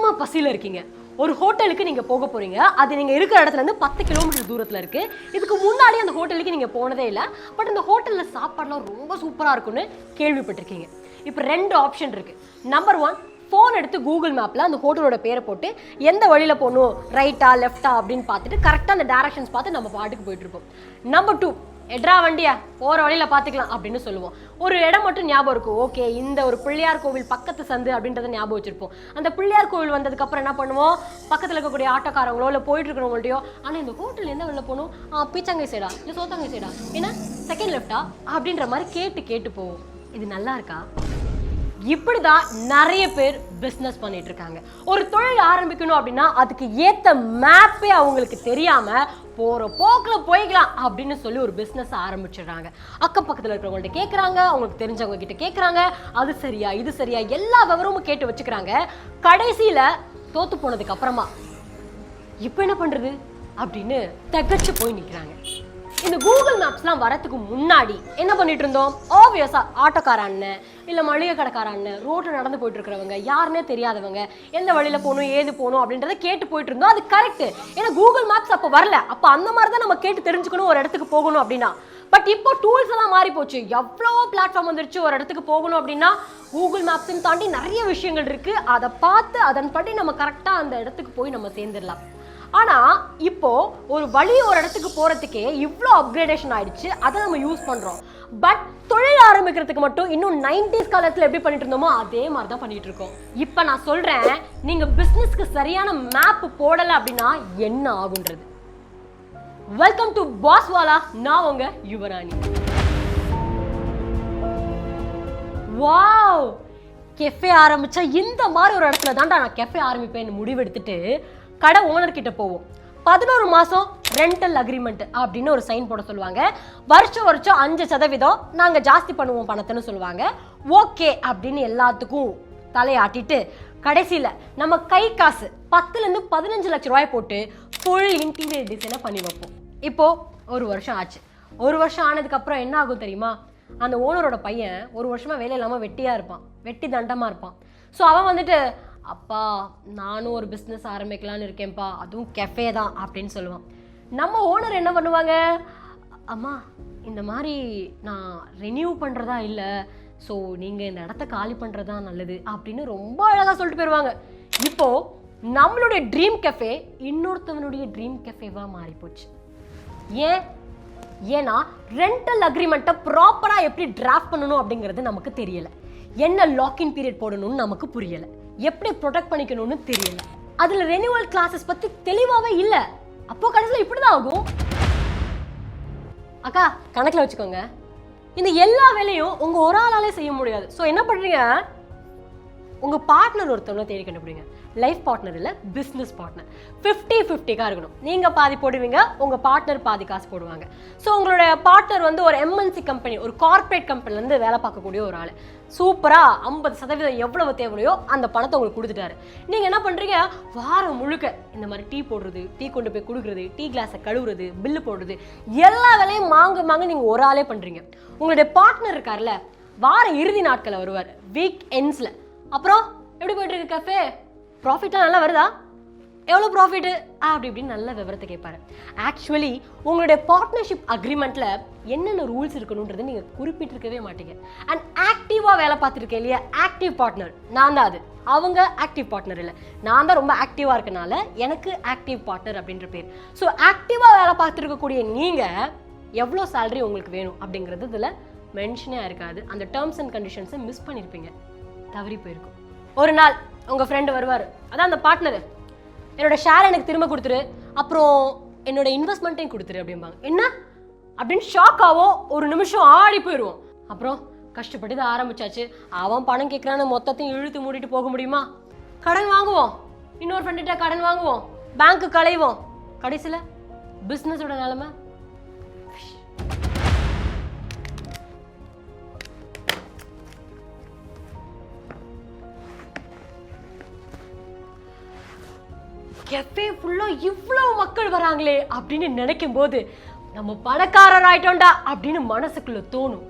பயங்கரமா பசியில இருக்கீங்க. ஒரு ஹோட்டலுக்கு நீங்க போக போறீங்க. அது நீங்க இருக்கிற இடத்துல இருந்து 10 கிலோமீட்டர் தூரத்துல இருக்கு. இதுக்கு முன்னாடி அந்த ஹோட்டலுக்கு நீங்க போனதே இல்லை. பட் அந்த ஹோட்டல்ல சாப்பாடுலாம் ரொம்ப சூப்பரா இருக்குன்னு கேள்விப்பட்டிருக்கீங்க. இப்போ 2 ஆப்ஷன் இருக்கு. நம்பர் 1, ஃபோன் எடுத்து கூகுள் மேப்ல அந்த ஹோட்டலோட பேரை போட்டு எந்த வழியில போகணும், ரைட்டா லெஃப்டா அப்படின்னு பார்த்துட்டு கரெக்டாக அந்த டைரக்ஷன்ஸ் பார்த்து நம்ம பாட்டுக்கு போயிட்டு இருப்போம். நம்பர் 2, எட்ரா வண்டியா போற வழியில பாத்துக்கலாம் அப்படின்னு சொல்லுவோம். ஒரு இடம் மட்டும் ஞாபகம் இருக்கும். ஓகே, இந்த ஒரு பிள்ளையார் கோவில் பக்கத்து சந்து அப்படின்றத ஞாபகம் வச்சிருப்போம். அந்த பிள்ளையார் கோவில் வந்ததுக்கு அப்புறம் என்ன பண்ணுவோம், பக்கத்துல இருக்கக்கூடிய ஆட்டோக்காரங்களோ இல்ல போயிட்டு இருக்கிறவங்கள்ட்டயோ, ஆனா இந்த ஹோட்டல் எந்த வழியில போகணும், பீச்சாங்கை சைடா இல்ல சோத்தாங்கை சைடா, ஏன்னா செகண்ட் லெஃப்டா அப்படின்ற மாதிரி கேட்டு போவோம். இது நல்லா இருக்கா? இப்படிதான் நிறைய பேர் பிசினஸ் பண்ணிட்டு இருக்காங்க. ஒரு தொழில் ஆரம்பிக்கணும் அப்படின்னா அதுக்கு ஏத்த மேப்பே அவங்களுக்கு தெரியாம போற போக்குல போய்க்கலாம் அப்படின்னு சொல்லி ஒரு பிசினஸ் ஆரம்பிச்சிடுறாங்க. அக்கம் பக்கத்துல இருக்கிறவங்கள்ட்ட கேட்கறாங்க, அவங்களுக்கு தெரிஞ்சவங்க கிட்ட கேட்கறாங்க, அது சரியா இது சரியா எல்லா விவரமும் கேட்டு வச்சுக்கிறாங்க. கடைசியில தோத்து போனதுக்கு அப்புறமா இப்ப என்ன பண்றது அப்படின்னு தகச்சு போய் நிக்கிறாங்க. இந்த கூகுள் மேப்ஸ்லாம் வரதுக்கு முன்னாடி என்ன பண்ணிட்டு இருந்தோம், ஆப்வியஸா ஆட்டோக்கார அண்ணன் இல்ல மளிகை கடைக்கார அண்ணன், ரோட்ல நடந்து போயிட்டு இருக்கிறவங்க, யாருன்னே தெரியாதவங்க, எந்த வழியில போகணும் ஏது போகணும் அப்படின்றத கேட்டு போயிட்டு இருந்தோம். அது கரெக்ட். ஏன்னா கூகுள் மேப்ஸ் அப்போ வரல. அப்போ அந்த மாதிரி தான் நம்ம கேட்டு தெரிஞ்சுக்கணும் ஒரு இடத்துக்கு போகணும் அப்படின்னா. பட் இப்போ டூல்ஸ் எல்லாம் மாறி போச்சு. எவ்வளவோ பிளாட்ஃபார்ம் வந்துருச்சு. ஒரு இடத்துக்கு போகணும் அப்படின்னா கூகுள் மேப்ஸையும் தாண்டி நிறைய விஷயங்கள் இருக்கு. அதை பார்த்து அதன்படி நம்ம கரெக்டா அந்த இடத்துக்கு போய் நம்ம சேர்ந்துடலாம். ஆனா இப்போ ஒரு இடத்துக்கு போறதுக்கே இவ்வளோ அப்கிரேடேஷன் ஆயிடுச்சு. அதை நம்ம யூஸ் பண்றோம். பட் தொழில் ஆரம்பிக்கிறதுக்கு மட்டும் இன்னும் 90s காலத்துல எப்படி பண்ணிட்டு இருந்தோமோ அதே மாதிரி தான் பண்ணிட்டு இருக்கோம். இப்ப நான் சொல்றேன், நீங்க பிசினஸ்க்கு சரியான மேப் போடல அப்படின்னா என்ன ஆகுன்றது. Welcome to பாஸ்வாலா. நான் உங்க யுவராணி. வாவ், கெஃபே ஆரம்பிச்சா இந்த மாதிரி ஒரு இடத்துல தான்டா நான் கெஃபே ஆரம்பிப்பேன்னு முடிவெடுத்துட்டு கடை ஓனர் கிட்ட போவோம். 11 மாசம் ரெண்டல் அக்ரிமெண்ட் அப்படின்னு ஒரு சைன் போட சொல்லுவாங்க. வருஷம் 5% நாங்க ஜாஸ்தி பண்ணுவோம் பணத்தைன்னு சொல்லுவாங்க. ஓகே அப்படின்னு எல்லாத்துக்கும் தலையாட்டிட்டு கடைசியில நம்ம கை காசு 10 இருந்து 15 லட்சம் ரூபாய் போட்டு ஃபுல் இன்டீரியர் டிசைனை பண்ணி வைப்போம். இப்போ 1 வருஷம் ஆச்சு. 1 வருஷம் ஆனதுக்கு அப்புறம் என்ன ஆகும் தெரியுமா, அந்த ஓனரோட பையன் 1 வருஷமா வேலை இல்லாம வெட்டியா இருப்பான், வெட்டி தண்டமா இருப்பான். ஸோ அவன் வந்துட்டு, அப்பா நானும் ஒரு பிஸ்னஸ் ஆரம்பிக்கலான்னு இருக்கேன்ப்பா, அதுவும் கெஃபே தான் அப்படின்னு சொல்லுவான். நம்ம ஓனர் என்ன பண்ணுவாங்க, அம்மா இந்த மாதிரி நான் ரெனியூ பண்ணுறதா இல்லை, ஸோ நீங்கள் இந்த இடத்த காலி பண்ணுறதா நல்லது அப்படின்னு ரொம்ப அழகாக சொல்லிட்டு போயிடுவாங்க. இப்போது நம்மளுடைய ட்ரீம் கெஃபே இன்னொருத்தவனுடைய ட்ரீம் கெஃபேவாக மாறி போச்சு. ஏன்னா ரெண்டல் அக்ரிமெண்ட்டை ப்ராப்பராக எப்படி டிராஃப்ட் பண்ணணும் அப்படிங்கிறது நமக்கு தெரியலை. என்ன லாக்இன் பீரியட் போடணும்னு நமக்கு புரியலை. எப்படி ப்ரொடெக்ட் பண்ணிக்கணும்னு தெரியல. அதுல ரெனியூவல் கிளாஸஸ் பத்தி தெளிவாவே இல்ல. அப்போ கடைசியில் இப்படிதான் ஆகும். அக்கா கணக்குல வச்சுக்கோங்க, இந்த எல்லா வேலையும் உங்க ஒரு ஆளாலே செய்ய முடியாது. ஸோ என்ன பண்றீங்க, உங்க பார்ட்னர் ஒருத்தவங்க தேடி கண்டுபிடிங்க. லைஃப் பார்ட்னர் இல்ல, பிசினஸ் பார்ட்னர். 50-50 இருக்கணும். நீங்க பாதி போடுவீங்க, உங்க பார்ட்னர் பாதி காசு போடுவாங்க. ஸோ உங்களோட பார்ட்னர் வந்து ஒரு MNC கம்பெனி, ஒரு கார்பரேட் கம்பெனில இருந்து வேலை பார்க்கக்கூடிய ஒரு ஆள். சூப்பரா 50% எவ்வளவு தேவையோ அந்த பணத்தை உங்களுக்கு கொடுத்துட்டாரு. நீங்க என்ன பண்றீங்க, வாரம் முழுக்க இந்த மாதிரி டீ போடுறது, டீ கொண்டு போய் கொடுக்குறது, டீ கிளாஸை கழுவுறது, பில்லு போடுறது, எல்லா வேலையும் மாங்க நீங்க ஒரு ஆளே பண்றீங்க. உங்களுடைய பார்ட்னர் இருக்கார்ல, வார இறுதி நாட்களை வருவார், வீக் எண்ட்ஸ்ல. அப்புறம் எப்படி போயிட்டு இருக்கு கஃபே, ப்ராஃபிட்லாம் நல்லா வருதா, எவ்வளோ ப்ராஃபிட்டு அப்படி இப்படின்னு நல்ல விவரத்தை கேட்பாரு. ஆக்சுவலி உங்களுடைய பார்ட்னர்ஷிப் அக்ரிமெண்ட்ல என்னென்ன ரூல்ஸ் இருக்கணுன்றது நீங்க குறிப்பிட்டிருக்கவே மாட்டீங்க. அண்ட் ஆக்டிவா வேலை பார்த்துருக்கேன் இல்லையா, ஆக்டிவ் பார்ட்னர் நான் தான். அது அவங்க ஆக்டிவ் பார்ட்னர் இல்லை, நான் தான் ரொம்ப ஆக்டிவா இருக்கனால எனக்கு ஆக்டிவ் பார்ட்னர் அப்படின்ற பேர். ஸோ ஆக்டிவா வேலை பார்த்துருக்கக்கூடிய நீங்க எவ்வளோ சேலரி உங்களுக்கு வேணும் அப்படிங்கிறது இதில் மென்ஷனே இருக்காது. அந்த டேர்ம்ஸ் அண்ட் கண்டிஷன்ஸை மிஸ் பண்ணியிருப்பீங்க, தவறி போயிருக்கும். ஒரு நாள் உங்க ஃப்ரெண்டு வருவார், அதான் அந்த பார்ட்னர், என்னோட ஷேர் எனக்கு திரும்ப கொடுத்துரு, அப்புறம் என்னோட இன்வெஸ்ட்மெண்ட்டையும் கொடுத்துரு அப்படிம்பாங்க. என்ன அப்படின்னு ஷாக் ஆகும், ஒரு நிமிஷம் ஆடி போயிடுவோம். அப்புறம் கஷ்டப்பட்டு இதை ஆரம்பிச்சாச்சு, அவன் பணம் கேட்குறான்னு மொத்தத்தையும் இழுத்து மூடிட்டு போக முடியுமா, கடன் வாங்குவோம், இன்னொரு ஃப்ரெண்டுகிட்ட கடன் வாங்குவோம், பேங்க்கு களைவோம், கடைசியில் பிஸ்னஸோட நிலைமை கெஃபே ஃபுல்லா இவ்வளவு மக்கள் வராங்களே அப்படின்னு நினைக்கும் போது நம்ம பணக்காரர் ஆயிட்டோம்டா அப்படின்னு மனசுக்குள்ள தோணும்.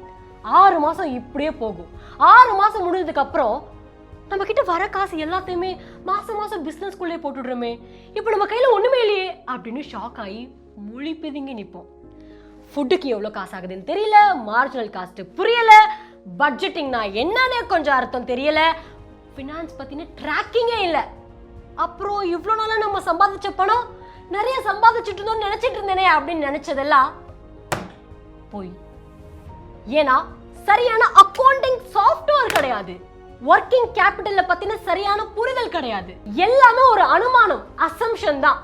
6 மாசம் இப்படியே போகும். 6 மாசம் முடிஞ்சதுக்கு அப்புறம் நம்ம கிட்ட வர காசு எல்லாத்தையுமே மாசம் மாசம் பிசினஸ்குள்ளே போட்டுடுறோமே, இப்போ நம்ம கையில ஒண்ணுமே இல்லையே அப்படின்னு ஷாக் ஆகி மொழி பிதுங்கி நிற்போம். ஃபுட்டுக்கு எவ்வளோ காசு ஆகுதுன்னு தெரியல, மார்ஜினல் காஸ்ட் புரியல, பட்ஜெட்டிங்னா என்னன்னு கொஞ்சம் அர்த்தம் தெரியல, ஃபினான்ஸ் பத்தின ட்ராக்கிங்கே இல்லை. அப்புறம் இவ்வளோ நாளாக நம்ம சம்பாதிச்ச பணம் நிறைய சம்பாதிச்சுட்டு இருந்தோம்னு நினைச்சிட்டு இருந்தேனே அப்படின்னு நினைச்சதெல்லாம் போய். ஏன்னா சரியான அக்கவுண்டிங் சாஃப்ட்வேர் கிடையாது, ஒர்க்கிங் கேபிட்டல்ல பத்தின சரியான புரிதல் கிடையாது. எல்லாமே ஒரு அனுமானம், அசம்ஷன் தான்.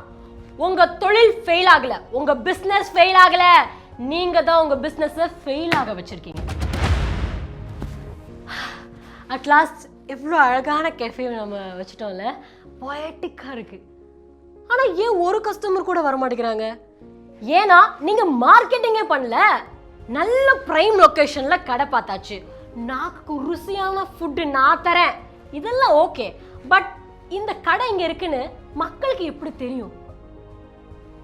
உங்க தொழில் ஃபெயில் ஆகல, உங்க பிசினஸ் ஃபெயில் ஆகல, நீங்க தான் உங்க பிசினஸ் ஃபெயில் ஆக வச்சிருக்கீங்க. அட் லாஸ்ட் இவ்வளோ அழகான கெஃபே நம்ம வச்சுட்டோம்ல, பொயட்டிக்கா இருக்கு. ஆனா ஏன் ஒரு கஸ்டமர் கூட வர மாட்டேங்கிறாங்க? ஏன்னா நீங்க மார்க்கெட்டிங்கே பண்ணல. நல்ல பிரைம் லொகேஷன்ல கடை பார்த்தாச்சு, நாக்கு ருசியான ஃபுட்டு நான் தரேன், இதெல்லாம் ஓகே. பட் இந்த கடை இங்க இருக்குன்னு மக்களுக்கு எப்படி தெரியும்?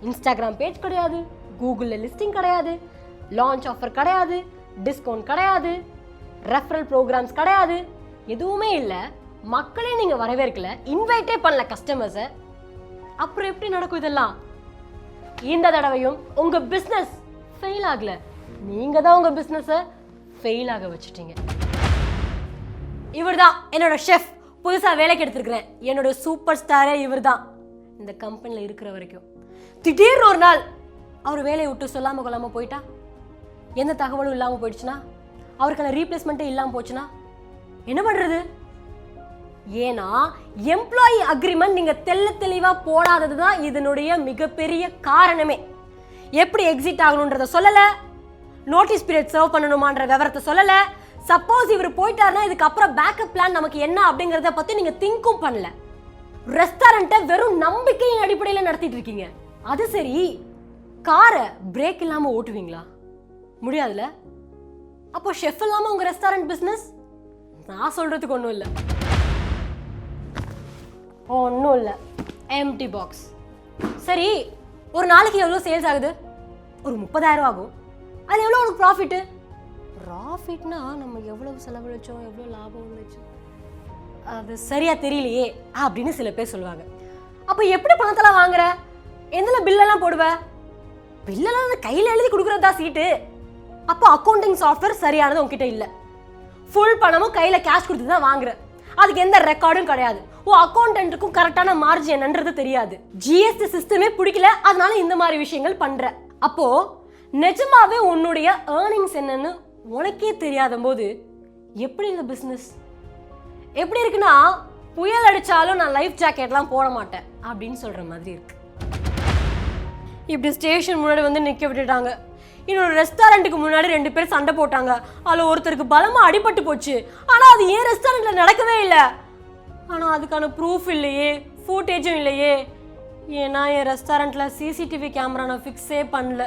இன்ஸ்டாகிராம் பேஜ் கிடையாது, கூகுள்ல லிஸ்டிங் கிடையாது, லான்ச் ஆஃபர் கிடையாது, டிஸ்கவுண்ட் கிடையாது, ரெஃபரல் ப்ரோக்ராம்ஸ் கிடையாது, எதுவுமே இல்லை. மக்களே நீங்க வரவேற்கல, இன்வைட்டே பண்ணல கஸ்டமர்ஸை. அப்புறம் எப்படி நடக்கும் இதெல்லாம்? இந்த தடவையும் உங்க பிசினஸ் ஃபெயில் ஆகல, நீங்க தான் உங்க பிசினஸை ஃபெயில் ஆக வச்சுட்டீங்க. இவர் தான் என்னோட ஷெஃப், புதுசா வேலைக்கு எடுத்துருக்கிறேன். என்னோட சூப்பர் ஸ்டாரே இவர் தான் இந்த கம்பெனியில் இருக்கிற வரைக்கும். திடீர்னு ஒரு நாள் அவர் வேலையை விட்டு சொல்லாம கொள்ளாம போயிட்டா, எந்த தகவலும் இல்லாமல் போயிடுச்சுன்னா, அவருக்கான ரீப்ளேஸ்மெண்ட்டே இல்லாமல் போச்சுன்னா என்ன பண்றது? ஏன்னா எம்ப்ளாயி அக்ரிமெண்ட் நீங்க தெளிவா போடாதது தான் இதனுடைய மிகப்பெரிய காரணமே. எப்படி எக்ஸிட் ஆகணும்ன்றத சொல்லல, நோட்டீஸ் பீரியட் சர்வ் பண்ணணுமான்ற விவரத்தை சொல்லல. சப்போஸ் இவர் போயிட்டாருன்னா இதுக்கு அப்புறம் பேக்கப் பிளான் நமக்கு என்ன அப்படிங்கறத பத்தி நீங்க திங்கும் பண்ணல. ரெஸ்டாரண்ட்டை வெறும் நம்பிக்கையின் அடிப்படையில் நடத்திட்டு இருக்கீங்க. அது சரி, காரை பிரேக் இல்லாம ஓட்டுவீங்களா? முடியாதுல. அப்போ ஷெஃப் இல்லாம உங்க ரெஸ்டாரண்ட் பிசினஸ்? நான் சொல்றதுக்கு ஒன்றும் இல்லை, ஒன்றும் இல்லை, எம்டி பாக்ஸ். சரி, ஒரு நாளைக்கு எவ்வளோ சேல்ஸ் ஆகுது? ஒரு 30,000 ஆகும். அது எவ்வளோ உனக்கு ப்ராஃபிட்டு? ப்ராஃபிட்னா நம்ம எவ்வளவு செலவழிச்சோம், எவ்வளோ லாபம் வந்துச்சு, அது சரியா தெரியலையே அப்படின்னு சில பேர் சொல்லுவாங்க. அப்போ எப்படி பணத்தெல்லாம் வாங்குற? எதில் பில்லெல்லாம் போடுவ? பில்லெல்லாம் கையில் எழுதி கொடுக்குறதா சீட்டு. அப்போ அக்கௌண்டிங் சாஃப்ட்வேர் சரியானது உங்ககிட்ட இல்லை. ஃபுல் பணமும் கையில் கேஷ் கொடுத்து தான் வாங்குற, அதுக்கு எந்த ரெக்கார்டும் கிடையாது. அக்கௌண்டன்ட்டுக்கும் கரெக்டான மார்ஜின் என்னன்றது தெரியாது. ஜிஎஸ்டி சிஸ்டமே பிடிக்கல, அதனால இந்த மாதிரி விஷயங்கள் பண்ற. அப்போ நிஜமாவே உன்னுடைய ஏர்னிங்ஸ் என்னன்னு உனக்கே தெரியாத போது எப்படி இந்த பிசினஸ் எப்படி இருக்குன்னா, புயல் அடிச்சாலும் நான் லைஃப் ஜாக்கெட்லாம் போட மாட்டேன் அப்படின்னு சொல்ற மாதிரி இருக்கு. இப்படி ஸ்டேஷன் முன்னாடி வந்து நிக்க விட்டுட்டாங்க. இன்னொரு ரெஸ்டாரண்ட்டுக்கு முன்னாடி 2 பேர் சண்டை போட்டாங்க. அதில் ஒருத்தருக்கு பலமா அடிபட்டு போச்சு. ஆனா அது ஏன் ரெஸ்டாரண்ட்ல நடக்கவே இல்லை. ஆனா அதுக்கான ப்ரூஃப் இல்லையே, ஃபுட்டேஜும் இல்லையே. ஏன்னா என் ரெஸ்டாரண்ட்ல சிசிடிவி கேமரா நான் ஃபிக்ஸே பண்ணல.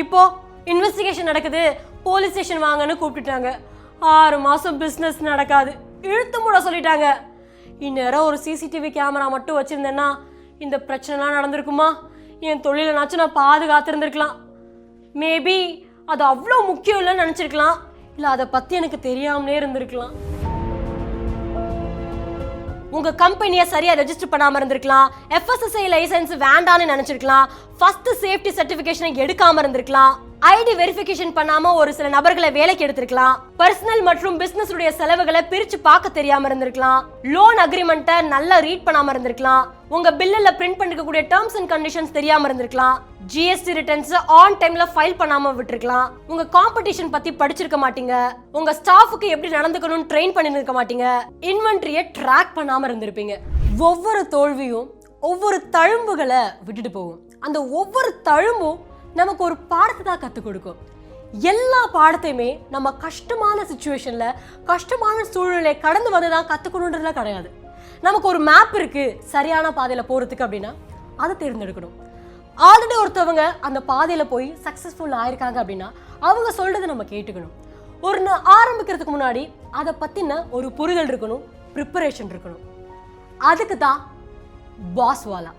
இப்போ இன்வெஸ்டிகேஷன் நடக்குது, போலீஸ் ஸ்டேஷன் வாங்கன்னு கூப்பிட்டுட்டாங்க. 6 மாசம் பிஸ்னஸ் நடக்காது, இழுத்து மூட சொல்லிட்டாங்க. இந்நேரம் ஒரு சிசிடிவி கேமரா மட்டும் வச்சிருந்தேன்னா இந்த பிரச்சனைலாம் நடந்திருக்குமா? என் தொழிலனாச்சும் நான் பாதுகாத்திருந்திருக்கலாம். மேபி அது அவ்வளோ முக்கியம் இல்லைன்னு நினச்சிருக்கலாம், இல்லை அதை பற்றி எனக்கு தெரியாமலே இருந்திருக்கலாம். உங்க கம்பெனியை சரியா ரெஜிஸ்டர் பண்ணாம இருந்திருக்கலாம், FSSAI லைசன்ஸ் வேண்டான்னு நினைச்சிருக்கலாம், ஃபர்ஸ்ட் சேஃப்டி சர்டிபிகேஷனை எடுக்காம இருந்திருக்கலாம், ஐடி வெரிஃபிகேஷன் பண்ணாம ஒரு சில நபர்களை வேலைக்கு எடுத்திருக்கலாம், பர்சனல் மற்றும் பிசினஸ் உடைய செலவுகளை பிரிச்சு பார்க்க தெரியாம இருந்திருக்கலாம், லோன் அக்ரிமெண்ட்டை நல்லா ரீட் பண்ணாம இருந்திருக்கலாம், உங்க பில்லுல பிரிண்ட் பண்ணிக்கக்கூடிய டேர்ம்ஸ் அண்ட் கண்டிஷன்ஸ் தெரியாம இருந்திருக்கலாம், ஜிஎஸ்டி ரிட்டர்ன்ஸ் ஆன் டைம்ல ஃபைல் பண்ணாம விட்டுருக்கலாம், உங்க காம்படிஷன் பத்தி படிச்சிருக்க மாட்டீங்க, உங்க ஸ்டாஃபுக்கு எப்படி நடந்துக்கணும்னு ட்ரெயின் பண்ணிருக்க மாட்டீங்க, இன்வென்டரியை ட்ராக் பண்ணாம இருந்திருப்பீங்க. ஒவ்வொரு தோல்வியும் ஒவ்வொரு தழும்புகளை விட்டுட்டு போகும். அந்த ஒவ்வொரு தழும்பும் நமக்கு ஒரு பாடத்தை தான் கற்றுக் கொடுக்கும். எல்லா பாடத்தையுமே நம்ம கஷ்டமான சிச்சுவேஷன்ல கஷ்டமான சூழ்நிலை கடந்து வந்து தான் கற்றுக்கணுன்றதுலாம் கிடையாது. நமக்கு ஒரு மேப் இருக்கு சரியான பாதையில போறதுக்கு அப்படின்னா அதை தேர்ந்தெடுக்கணும். ஆல்ரெடி ஒருத்தவங்க அந்த பாதையில போய் சக்சஸ்ஃபுல் ஆயிருக்காங்க அப்படின்னா அவங்க சொல்றதை நம்ம கேட்டுக்கணும். ஒரு ஆரம்பிக்கிறதுக்கு முன்னாடி அதை பத்தின ஒரு புரிதல் இருக்கணும், ப்ரிப்பரேஷன் இருக்கணும். அதுக்கு தான் பாஸ்வாலா.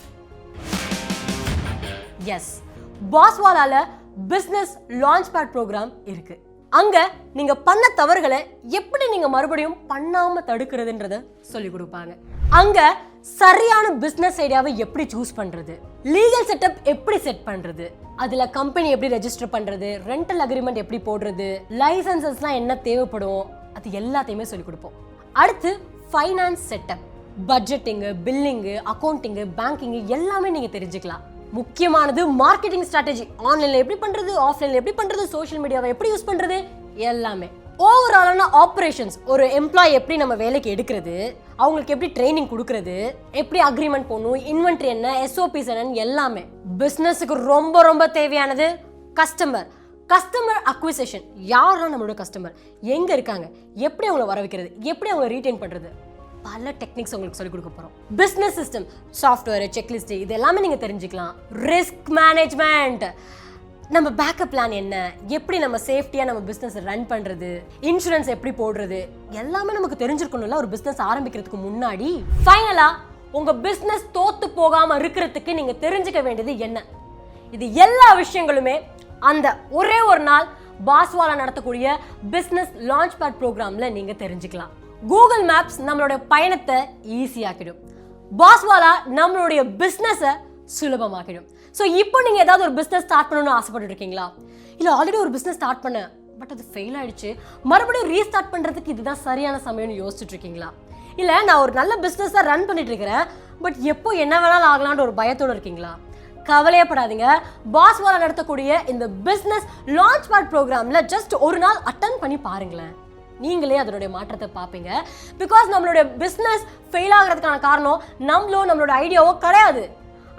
எஸ், பாஸ்வாலால பிசினஸ் லான்ச் பேட் ப்ரோக்ராம் இருக்கு. அங்க நீங்க பண்ண தவறுகளை எப்படி நீங்க மறுபடியும் பண்ணாம தடுக்கிறதுன்றத சொல்லி கொடுப்பாங்க. அங்க சரியான பிசினஸ் ஐடியாவை எப்படி சூஸ் பண்றது, லீகல் செட்டப் எப்படி செட் பண்றது, அதுல கம்பெனி எப்படி ரெஜிஸ்டர் பண்றது, ரெண்டல் அக்ரிமெண்ட் எப்படி போடுறது, லைசன்சஸ்லாம் என்ன தேவைப்படும், அது எல்லாத்தையுமே சொல்லி கொடுப்போம். அடுத்து finance setup, budgeting, billing, accounting, banking எல்லாமே நீங்க தெரிஞ்சுக்கலாம். முக்கியமானது மார்க்கெட்டிங் ஸ்ட்ராட்டஜி, ஆன்லைன்ல எப்படி பண்றது, ஆஃப்லைன்ல எப்படி பண்றது, சோஷியல் மீடியாவை எப்படி யூஸ் பண்றது, எல்லாமே. ஓவராலான ஆபரேஷன்ஸ், ஒரு எம்ப்ளாய் எப்படி நம்ம வேலைக்கு எடுக்கிறது, அவங்களுக்கு எப்படி ட்ரைனிங் கொடுக்கறது, எப்படி அக்ரிமெண்ட் போடணும், இன்வென்ட்ரி என்ன, எஸ்ஓபிஸ் என்னன்னு எல்லாமே. பிசினஸுக்கு ரொம்ப ரொம்ப தேவையானது கஸ்டமர் அக்விசிஷன். யாரெல்லாம் நம்மளோட கஸ்டமர், எங்க இருக்காங்க, எப்படி அவங்கள வர வைக்கிறது, எப்படி அவங்கள ரீட்டைன் பண்றது, பல டெக்னிக்ஸ் உங்களுக்கு சொல்லிக் கொடுக்க போறோம். பிசினஸ் சிஸ்டம், சாஃப்ட்வேர், செக்லிஸ்ட், இது எல்லாமே நீங்க தெரிஞ்சுக்கலாம். ரிஸ்க் மேனேஜ்மெண்ட், நம்ம பேக்கப் பிளான் என்ன, எப்படி நம்ம சேஃப்டியா நம்ம பிசினஸ் ரன் பண்றது, இன்சூரன்ஸ் எப்படி போடுறது, எல்லாமே நமக்கு தெரிஞ்சிருக்கணும்ல ஒரு பிசினஸ் ஆரம்பிக்கிறதுக்கு முன்னாடி. ஃபைனலா உங்க பிசினஸ் தோத்து போகாம இருக்கிறதுக்கு நீங்க தெரிஞ்சுக்க வேண்டியது என்ன, இது எல்லா விஷயங்களுமே அந்த ஒரே ஒரு நாள் பாஸ்வாலா நடத்தக்கூடிய பிசினஸ் லான்ச் பேட் ப்ரோக்ராம்ல நீங்க தெரிஞ்சுக்கலாம். கூகுள் மேப்ஸ் நம்மளோட பயணத்தை ஈஸியாக்கிடும். பாஸ்வாலா நம்மளுடைய பிசினஸை சுலபமாக்கிடும். ஸோ இப்போ நீங்க ஏதாவது ஒரு பிசினஸ் ஸ்டார்ட் பண்ணணும்னு ஆசைப்பட்டு இருக்கீங்களா, இல்ல ஆல்ரெடி ஒரு பிசினஸ் ஸ்டார்ட் பண்ண பட் அது ஃபெயில் ஆயிடுச்சு, மறுபடியும் ரீஸ்டார்ட் பண்றதுக்கு இதுதான் சரியான சமயம்னு யோசிச்சுட்டு இருக்கீங்களா, இல்ல நான் ஒரு நல்ல பிசினஸ் தான் ரன் பண்ணிட்டு இருக்கிறேன் பட் எப்போ என்ன வேணாலும் ஆகலான்ற ஒரு பயத்தோடு இருக்கீங்களா, கவலையப்படாதீங்க. பாஸ்வாலா நடத்தக்கூடிய இந்த பிசினஸ் லான்ச் பேட் ப்ரோக்ராம்ல ஜஸ்ட் ஒரு நாள் அட்டெண்ட் பண்ணி பாருங்களேன், நீங்களே அதனுடைய மாற்றத்தை பார்ப்பீங்க. பிகாஸ் நம்மளுடைய பிசினஸ் ஃபெயில் ஆகிறதுக்கான காரணம் நம்மளோட ஐடியாவோ கிடையாது,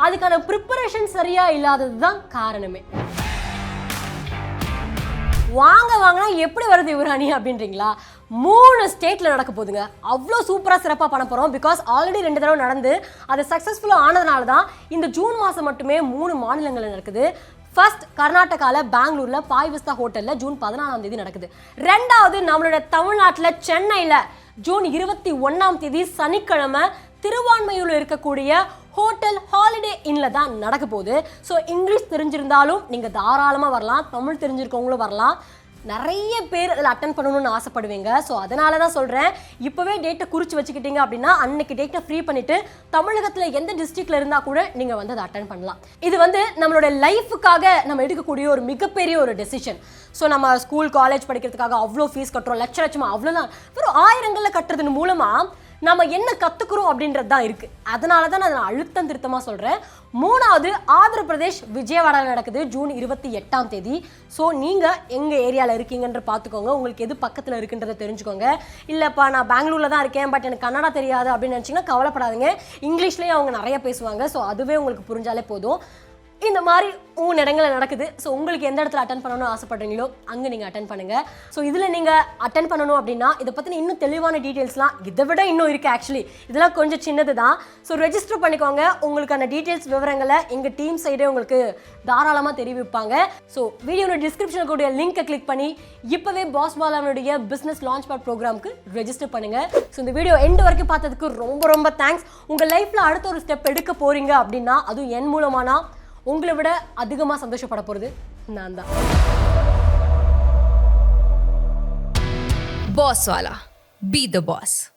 அதுக்கான ப்ரிப்பரேஷன் சரியா இல்லாதது தான் காரணமே. வாங்கினா எப்படி வருது யுவராணி அப்படின்றீங்களா, 3 ஸ்டேட்ல நடக்க போகுதுங்க. அவ்வளோ சூப்பரா சிறப்பாக பண்ண போறோம். பிகாஸ் ஆல்ரெடி 2 தடவை நடந்து அது சக்சஸ்ஃபுல்லாக ஆனதுனால தான் இந்த ஜூன் மாதம் மட்டுமே 3 மாநிலங்களில் நடக்குது. ஃபர்ஸ்ட் கர்நாடகால பெங்களூர்ல பாய் விஸ்தா ஹோட்டல்ல ஜூன் 14ஆம் தேதி நடக்குது. ரெண்டாவது நம்மளோட தமிழ்நாட்டில் சென்னையில ஜூன் 21ஆம் தேதி சனிக்கிழமை திருவான்மையூர்ல இருக்கக்கூடிய ஹோட்டல் ஹாலிடே இன்ன்ல தான் நடக்க போகுது. ஸோ இங்கிலீஷ் தெரிஞ்சிருந்தாலும் நீங்க தாராளமா வரலாம், தமிழ் தெரிஞ்சிருக்கவங்களும் வரலாம். நிறைய பேர் அதில் அட்டன் பண்ணணும்னு ஆசைப்படுவீங்க. ஸோ அதனால தான் சொல்கிறேன், இப்போவே டேட்டை குறித்து வச்சுக்கிட்டீங்க அப்படின்னா அன்னைக்கு டேட்டை ஃப்ரீ பண்ணிவிட்டு தமிழகத்தில் எந்த டிஸ்ட்ரிக்டில் இருந்தால் கூட நீங்கள் வந்து அதை அட்டன் பண்ணலாம். இது வந்து நம்மளோட லைஃபுக்காக நம்ம எடுக்கக்கூடிய ஒரு மிகப்பெரிய ஒரு டெசிஷன். ஸோ நம்ம ஸ்கூல் காலேஜ் படிக்கிறதுக்காக அவ்வளோ ஃபீஸ் கட்டுறோம், லட்சமாக அவ்வளோதான், வெறும் 1000ங்களில் கட்டுறதுன்னு மூலமாக நம்ம என்ன கற்றுக்குறோம் அப்படின்றது தான் இருக்குது. அதனால தான் நான் அழுத்தம் திருத்தமாக சொல்கிறேன். 3வது ஆந்திர பிரதேஷ் விஜயவாடாவில் நடக்குது ஜூன் 28ஆம் தேதி. ஸோ நீங்கள் எங்கள் ஏரியாவில் இருக்கீங்கன்ற பார்த்துக்கோங்க, உங்களுக்கு எது பக்கத்தில் இருக்குன்றதை தெரிஞ்சுக்கோங்க. இல்லைப்பா நான் பெங்களூரில் தான் இருக்கேன் பட் எனக்கு கன்னடா தெரியாது அப்படின்னு நினச்சிங்கன்னா கவலைப்படாதீங்க, இங்கிலீஷ்லேயே அவங்க நிறைய பேசுவாங்க. ஸோ அதுவே உங்களுக்கு புரிஞ்சாலே போதும். இந்த மாதிரி 3 இடங்களில் நடக்குது. ஸோ உங்களுக்கு எந்த இடத்துல அட்டன் பண்ணணும்னு ஆசைப்படுறீங்களோ அங்கே நீங்கள் அட்டன் பண்ணுங்கள். ஸோ இதில் நீங்கள் அட்டன் பண்ணணும் அப்படின்னா இதை பற்றின இன்னும் தெளிவான டீட்டெயில்ஸ்லாம் இதை விட இன்னும் இருக்குது. ஆக்சுவலி இதெல்லாம் கொஞ்சம் சின்னது தான். ஸோ ரெஜிஸ்டர் பண்ணிக்கோங்க. உங்களுக்கான டீட்டெயில்ஸ் விவரங்களை எங்கள் டீம் சைடே உங்களுக்கு தாராளமாக தெரிவிப்பாங்க. ஸோ வீடியோட டிஸ்கிரிப்ஷனில் கூடிய லிங்கை கிளிக் பண்ணி இப்போவே பாஸ்வாலாவுடைய பிஸ்னஸ் லான்ச் பேட் ப்ரோக்ராமுக்கு ரெஜிஸ்டர் பண்ணுங்கள். ஸோ இந்த வீடியோ எண்டு வரைக்கும் பார்த்ததுக்கு ரொம்ப ரொம்ப தேங்க்ஸ். உங்கள் லைஃப்பில் அடுத்த ஒரு ஸ்டெப் எடுக்க போகிறீங்க அப்படின்னா அதுவும் என் மூலமானா உங்களை விட அதிகமாக சந்தோஷப்பட போகிறது நான் தான். பாஸ்வாலா, be the boss.